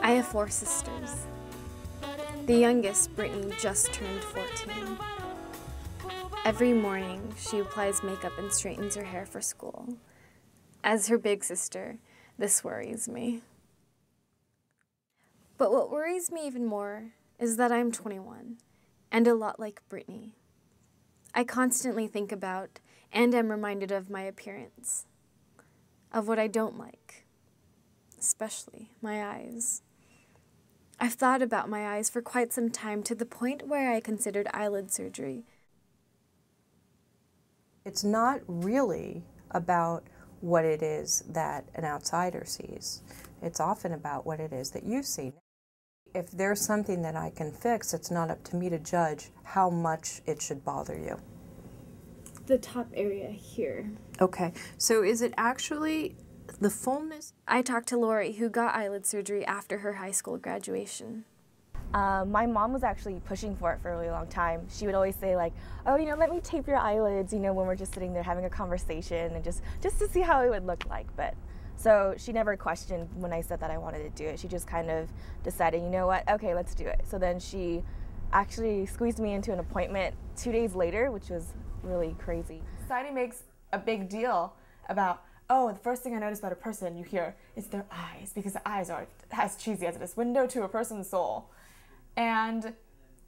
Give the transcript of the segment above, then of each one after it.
I have 4 sisters. The youngest, Brittany, just turned 14. Every morning, she applies makeup and straightens her hair for school. As her big sister, this worries me. But what worries me even more is that I'm 21, and a lot like Brittany. I constantly think about and am reminded of my appearance, of what I don't like, especially my eyes. I've thought about my eyes for quite some time, to the point where I considered eyelid surgery. It's not really about what it is that an outsider sees. It's often about what it is that you see. If there's something that I can fix, it's not up to me to judge how much it should bother you. The top area here. Okay, so is it actually the fullness? I talked to Lori, who got eyelid surgery after her high school graduation. My mom was actually pushing for it for a really long time. She would always say like, oh, let me tape your eyelids, when we're just sitting there having a conversation, and just to see how it would look like. But so she never questioned when I said that I wanted to do it. She just kind of decided, you know what, okay, let's do it. So then she actually squeezed me into an appointment 2 days later, which was really crazy. Society makes a big deal about, oh, the first thing I notice about a person, you hear, is their eyes, because the eyes are as cheesy as it is, window to a person's soul. And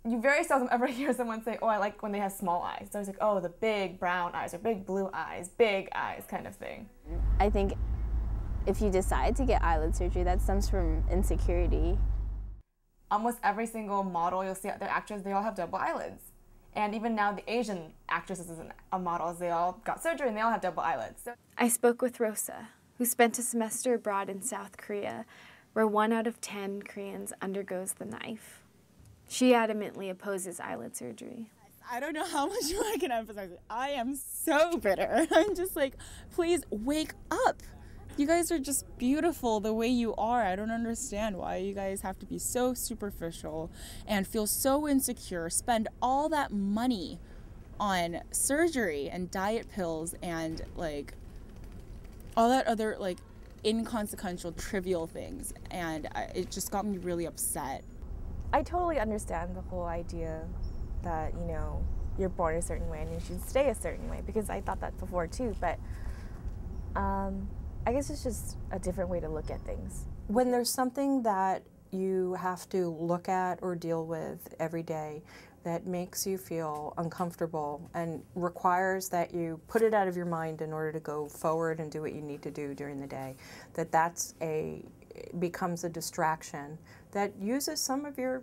you very seldom ever hear someone say, oh, I like when they have small eyes. It's always like, oh, the big brown eyes, or big blue eyes, big eyes kind of thing. I think if you decide to get eyelid surgery, that stems from insecurity. Almost every single model you'll see out there, actors, they all have double eyelids. And even now the Asian actresses and models, they all got surgery and they all have double eyelids. So I spoke with Rosa, who spent a semester abroad in South Korea, where 1 out of 10 Koreans undergoes the knife. She adamantly opposes eyelid surgery. I don't know how much more I can emphasize it. I am so bitter. I'm just like, please wake up. You guys are just beautiful the way you are. I don't understand why you guys have to be so superficial and feel so insecure, spend all that money on surgery and diet pills and like all that other like inconsequential, trivial things. And it just got me really upset. I totally understand the whole idea that, you're born a certain way and you should stay a certain way, because I thought that before too, but I guess it's just a different way to look at things. When there's something that you have to look at or deal with every day that makes you feel uncomfortable and requires that you put it out of your mind in order to go forward and do what you need to do during the day, becomes a distraction that uses some of your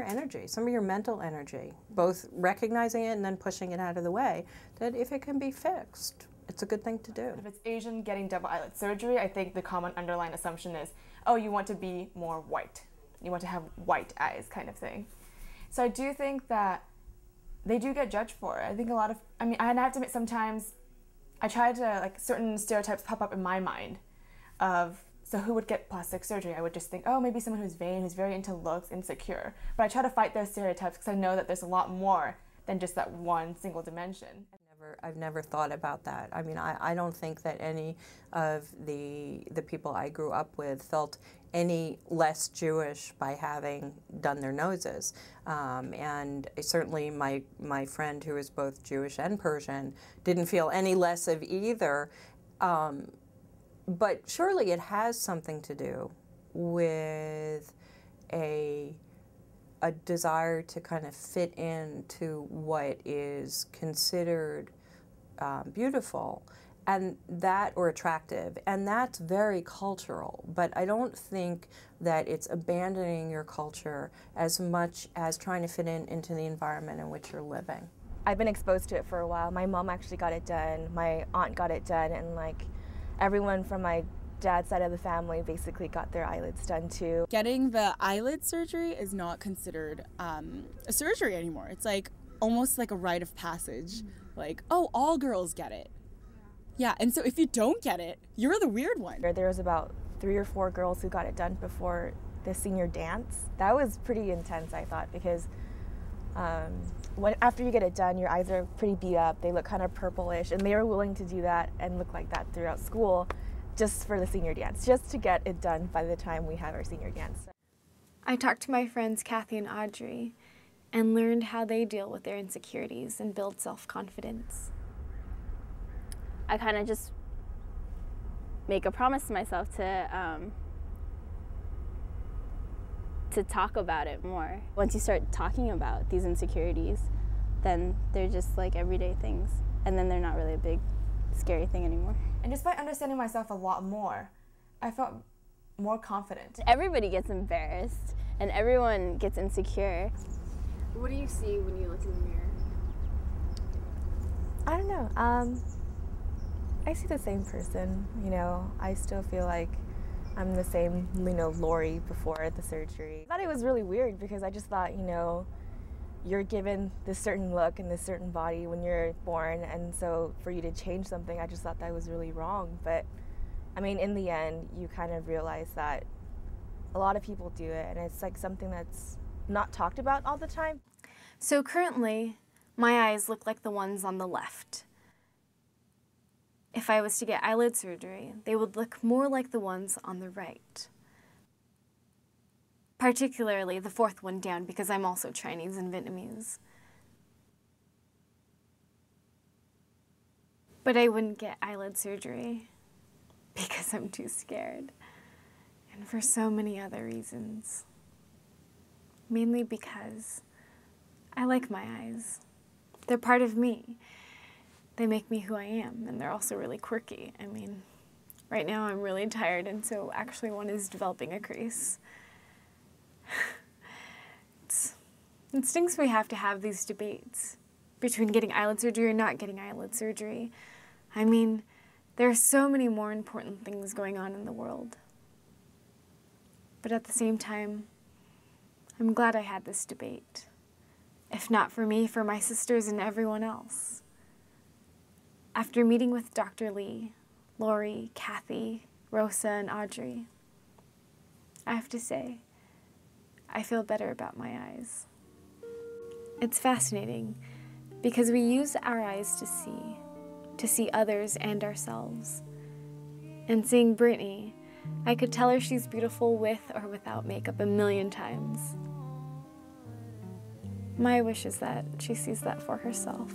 energy, some of your mental energy, both recognizing it and then pushing it out of the way, that if it can be fixed, it's a good thing to do. if it's Asian getting double eyelid surgery, I think the common underlying assumption is, oh, you want to be more white. You want to have white eyes kind of thing. So I do think that they do get judged for it. I think and I have to admit, sometimes I try to, certain stereotypes pop up in my mind of, so who would get plastic surgery? I would just think, oh, maybe someone who's vain, who's very into looks, insecure. But I try to fight those stereotypes because I know that there's a lot more than just that one single dimension. I've never thought about that. I mean, I don't think that any of the people I grew up with felt any less Jewish by having done their noses. And certainly my friend, who is both Jewish and Persian, didn't feel any less of either. But surely it has something to do with a desire to kind of fit into what is considered beautiful or attractive, and that's very cultural. But I don't think that it's abandoning your culture as much as trying to fit into the environment in which you're living. I've been exposed to it for a while. My mom actually got it done, my aunt got it done, and everyone from my dad's side of the family basically got their eyelids done too. Getting the eyelid surgery is not considered a surgery anymore. It's almost like a rite of passage. Oh, all girls get it. Yeah, and so if you don't get it, you're the weird one. There was about 3 or 4 girls who got it done before the senior dance. That was pretty intense, I thought, because after you get it done, your eyes are pretty beat up. They look kind of purplish, and they were willing to do that and look like that throughout school. just for the senior dance, just to get it done by the time we have our senior dance. I talked to my friends Kathy and Audrey and learned how they deal with their insecurities and build self-confidence. I kind of just make a promise to myself to talk about it more. Once you start talking about these insecurities, then they're just like everyday things, and then they're not really a big, scary thing anymore. And just by understanding myself a lot more, I felt more confident. Everybody gets embarrassed, and everyone gets insecure. What do you see when you look in the mirror? I don't know. I see the same person, you know. I still feel like I'm the same, you know, Lori before the surgery. I thought it was really weird because I just thought, you know, you're given this certain look and this certain body when you're born, and so for you to change something, I just thought that was really wrong. But I mean, in the end, you kind of realize that a lot of people do it, and it's like something that's not talked about all the time. So currently, my eyes look like the ones on the left. If I was to get eyelid surgery, they would look more like the ones on the right. Particularly the fourth one down, because I'm also Chinese and Vietnamese. But I wouldn't get eyelid surgery because I'm too scared. And for so many other reasons. Mainly because I like my eyes. They're part of me. They make me who I am, and they're also really quirky. I mean, right now I'm really tired, and so actually one is developing a crease. It stinks we have to have these debates between getting eyelid surgery or not getting eyelid surgery. I mean, there are so many more important things going on in the world. But at the same time, I'm glad I had this debate. If not for me, for my sisters and everyone else. After meeting with Dr. Lee, Lori, Kathy, Rosa, and Audrey, I have to say, I feel better about my eyes. It's fascinating because we use our eyes to see others and ourselves. And seeing Brittany, I could tell her she's beautiful with or without makeup 1,000,000 times. My wish is that she sees that for herself.